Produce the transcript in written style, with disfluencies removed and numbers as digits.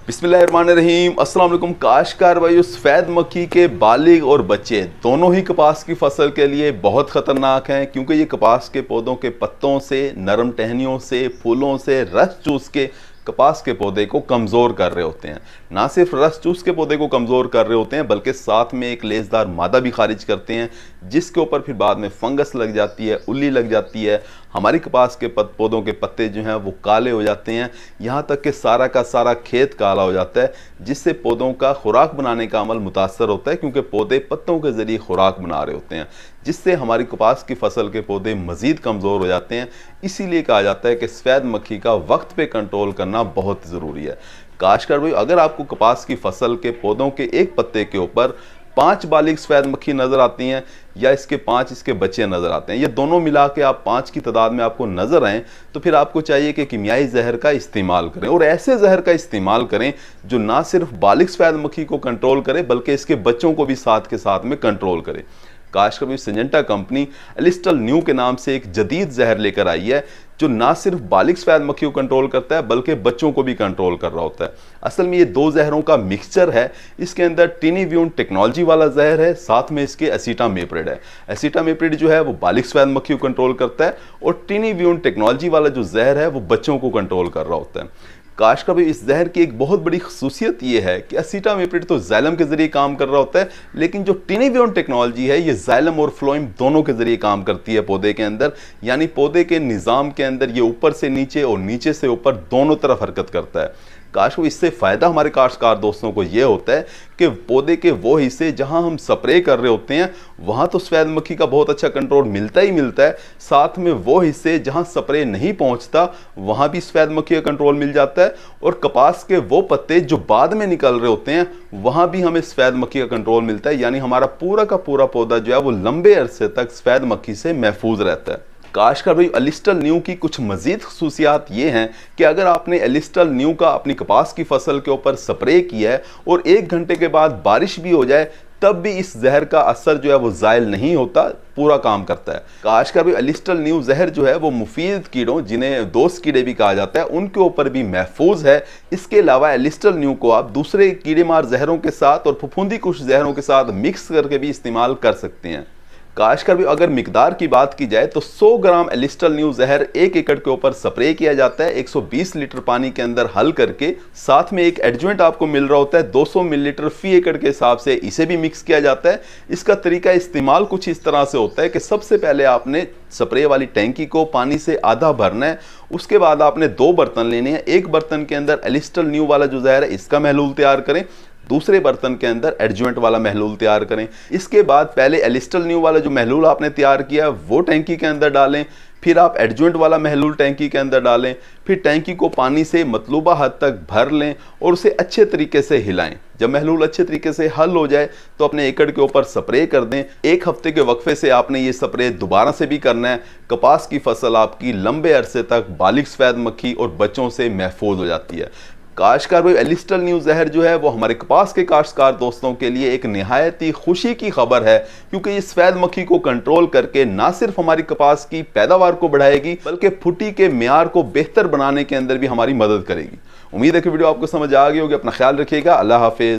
बिस्मिल्लाहिर्रहमानिर्रहीम। अस्सलाम वालेकुम काश्तकार भाइयों, सफ़ेद मक्खी के बालिग और बच्चे दोनों ही कपास की फसल के लिए बहुत ख़तरनाक हैं, क्योंकि ये कपास के पौधों के पत्तों से, नरम टहनियों से, फूलों से रस चूस के कपास के पौधे को कमज़ोर कर रहे होते हैं। ना सिर्फ रस चूस के पौधे को कमज़ोर कर रहे होते हैं, बल्कि साथ में एक लेसदार मादा भी खारिज करते हैं, जिसके ऊपर फिर बाद में फंगस लग जाती है, उल्ली लग जाती है। हमारी कपास के पौधों के पत्ते जो हैं वो काले हो जाते हैं, यहाँ तक कि सारा का सारा खेत काला हो जाता है, जिससे पौधों का खुराक बनाने का अमल मुतासर होता है, क्योंकि पौधे पत्तों के ज़रिए खुराक बना रहे होते हैं, जिससे हमारी कपास की फसल के पौधे मज़ीद कमज़ोर हो जाते हैं। इसीलिए कहा जाता है कि सफ़ेद मक्खी का वक्त पे कंट्रोल करना बहुत ज़रूरी है। काश्तकार भाई, अगर आपको कपास की फसल के पौधों के एक पत्ते के ऊपर 5 बालिग सफ़ेद मक्खी नज़र आती हैं या इसके 5 इसके बच्चे नज़र आते हैं, ये दोनों मिला के आप 5 की तादाद में आपको नज़र आएँ, तो फिर आपको चाहिए कि कीमियाई जहर का इस्तेमाल करें, और ऐसे जहर का इस्तेमाल करें जो ना सिर्फ बालिग सफ़ेद मक्खी को कंट्रोल करे, बल्कि इसके बच्चों को भी साथ के साथ में कंट्रोल करे। काश्तकार भाई, सिंजेंटा कंपनी एलिस्टल न्यू के नाम से एक जदीद जहर लेकर आई है, जो ना सिर्फ बालिग सफ़ेद मक्खी को कंट्रोल करता है, बल्कि बच्चों को भी कंट्रोल कर रहा होता है। असल में ये दो जहरों का मिक्सचर है। इसके अंदर टिनिव्यून टेक्नोलॉजी वाला जहर है, साथ में इसके एसिटामेप्रिड है। एसिटामेप्रिड जो है वो बालिग सफ़ेद मक्खी को कंट्रोल करता है, और टिनिव्यून टेक्नोलॉजी वाला जो जहर है वो बच्चों को कंट्रोल कर रहा होता है। काश्तकार भाई, इस जहर की एक बहुत बड़ी खसूसियत ये है कि एसिटामेप्रिड तो जाइलम के जरिए काम कर रहा होता है, लेकिन जो टिनिव्यून टेक्नोलॉजी है ये जाइलम और फ्लोएम दोनों के जरिए काम करती है पौधे के अंदर, यानी पौधे के निज़ाम के अंदर ये ऊपर से नीचे और नीचे से ऊपर दोनों तरफ हरकत करता है। काश्तकार, इससे फ़ायदा हमारे काश्तकार दोस्तों को ये होता है कि पौधे के वो हिस्से जहां हम स्प्रे कर रहे होते हैं वहां तो सफ़ेद मक्खी का बहुत अच्छा कंट्रोल मिलता ही मिलता है, साथ में वो हिस्से जहां स्प्रे नहीं पहुंचता वहां भी सफ़ेद मक्खी का कंट्रोल मिल जाता है, और कपास के वो पत्ते जो बाद में निकल रहे होते हैं वहां भी हमें सफ़ेद मक्खी का कंट्रोल मिलता है, यानी हमारा पूरा का पूरा पौधा जो है वो लंबे अरसे तक सफ़ेद मक्खी से महफूज रहता है। काश्तकार भाई, एलिस्टल न्यू की कुछ मजीद खसूसियात ये हैं कि अगर आपने एलिस्टल न्यू का अपनी कपास की फसल के ऊपर स्प्रे किया है और 1 घंटे के बाद बारिश भी हो जाए, तब भी इस जहर का असर जो है वो ज़ायल नहीं होता, पूरा काम करता है। काश्तकार भाई, एलिस्टल न्यू जहर जो है वो मुफीद कीड़ों, जिन्हें दोस्त कीड़े भी कहा जाता है, उनके ऊपर भी महफूज है। इसके अलावा एलिस्टल न्यू को आप दूसरे कीड़े मार जहरों के साथ और फफूंदी कुछ जहरों के साथ मिक्स करके भी इस्तेमाल कर सकते हैं। काश्तकार भी, अगर मिकदार की बात की जाए तो 100 ग्राम एलिस्टल न्यू जहर 1 एकड़ के ऊपर स्प्रे किया जाता है 120 लीटर पानी के अंदर हल करके। साथ में एक एडजुवेंट आपको मिल रहा होता है 200 मिलीलीटर फी एकड़ के हिसाब से, इसे भी मिक्स किया जाता है। इसका तरीका इस्तेमाल कुछ इस तरह से होता है कि सबसे पहले आपने स्प्रे वाली टैंकी को पानी से आधा भरना है, उसके बाद आपने 2 बर्तन लेने हैं। एक बर्तन के अंदर एलिस्टल न्यू वाला जो जहर है इसका महलूल तैयार करें, दूसरे बर्तन के अंदर एडजुवेंट वाला महलूल तैयार करें। इसके बाद पहले एलिस्टल न्यू वाला जो महलूल आपने तैयार किया वो टैंकी के अंदर डालें, फिर आप एडजुवेंट वाला महलूल टैंकी के अंदर डालें, फिर टैंकी को पानी से मतलूबा हद तक भर लें और उसे अच्छे तरीके से हिलाएं। जब महलूल अच्छे तरीके से हल हो जाए तो अपने एकड़ के ऊपर स्प्रे कर दें। 1 हफ्ते के वक्फे से आपने ये स्प्रे दोबारा से भी करना है। कपास की फसल आपकी लंबे अरसे तक बालिग सफ़ेद मक्खी और बच्चों से महफूज हो जाती है। काश्तकार भाई, एलिस्टल न्यू जहर जो है वो हमारे कपास के काश्तकार दोस्तों के लिए एक निहायत ही खुशी की खबर है, क्योंकि ये सफ़ेद मक्खी को कंट्रोल करके ना सिर्फ हमारी कपास की पैदावार को बढ़ाएगी, बल्कि फुटी के मियार को बेहतर बनाने के अंदर भी हमारी मदद करेगी। उम्मीद है कि वीडियो आपको समझ आ गई होगी। अपना ख्याल रखिएगा। अल्लाह हाफिज़।